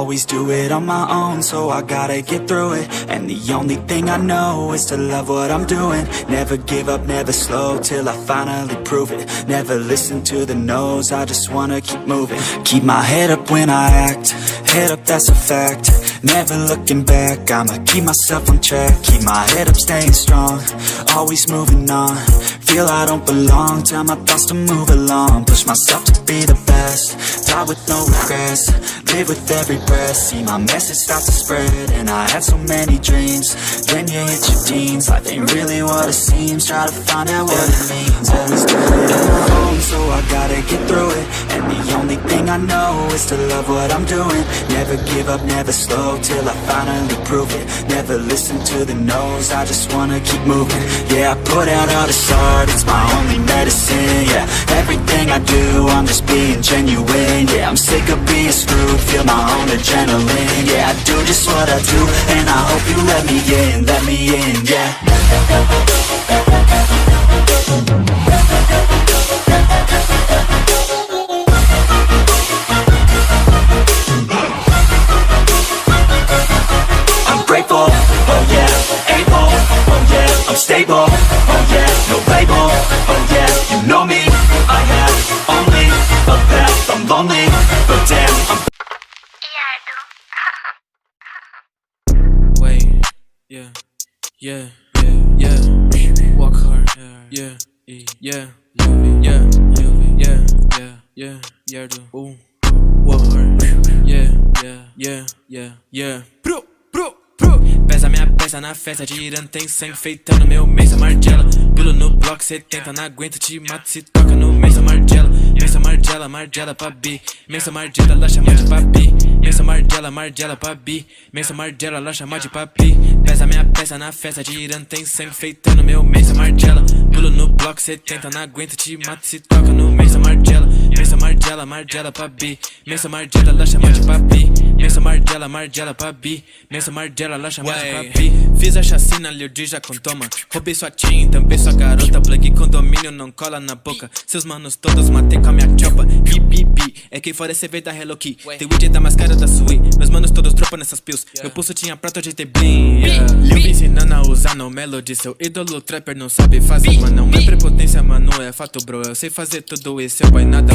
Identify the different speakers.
Speaker 1: always do it on my own, so I gotta get through it. And the only thing I know is to love what I'm doing. Never give up, never slow, till I finally prove it. Never listen to the no's, I just wanna keep moving. Keep my head up when I act, head up, that's a fact. Never looking back, I'ma keep myself on track. Keep my head up, staying strong, always moving on. Feel I don't belong, tell my thoughts to move along. Push myself to be the best, die with no regrets. Live with every breath, see my message start to spread. And I had so many dreams, then you hit your teens. Life ain't really what it seems, try to find out what it means. Always do it on my own, so I gotta get through it. And the only thing I know is to love what I'm doing. Never give up, never slow, till I finally prove it. Never listen to the no's, I just wanna keep moving. Yeah, I put out all this art, it's my only medicine. Yeah, everything I do, I'm just being genuine. Yeah, I'm sick of being screwed, feel my own adrenaline. Yeah, I do just what I do, and I hope you let me in, yeah. I'm grateful, oh yeah, able, oh yeah, I'm stable, oh yeah, no label, oh yeah, you know me, I have only a path, I'm lonely, but damn, I'm
Speaker 2: Wait, yeah, yeah, yeah, yeah. Walk hard, yeah, yeah, yeah, yeah, do. Ooh, walk hard, yeah, yeah. Pesa minha peça na festa, tirando tem sangue, feitando meu mesa margela. Pulo no bloco 70, não aguento, te mato se toca no mesa margela. Mesa margela, margela pra B. Mesa margela, ela chama de papi. Mesa margela, margela pra B. Mesa margela, ela chama de papi. Pesa minha peça na festa, tirando tem sangue, feitando meu mesa margela. Pulo no bloco 70, não aguento, te mato se toca no mesa margela. Mesa margela, margela pra B. Mesa margela, ela chama de papi. Mesa margela, margela pra B. Mesa margela, ela chama de papi. Fiz a chacina, Lil D já contou, mano. Roubei sua teen, também sua garota. Plug condomínio, não cola na boca. Seus manos todos matei com a minha chopa. Bi, é quem fora esse veio da Hello Key. Tem weed da mais cara da Sui. Meus manos todos dropa nessas pills. Meu pulso tinha prato de ter bling. Lil me ensinando a usar no melody. Seu ídolo trapper não sabe fazer, mano. Não é prepotência, mano, é fato, bro. Eu sei fazer tudo isso, eu vai nada.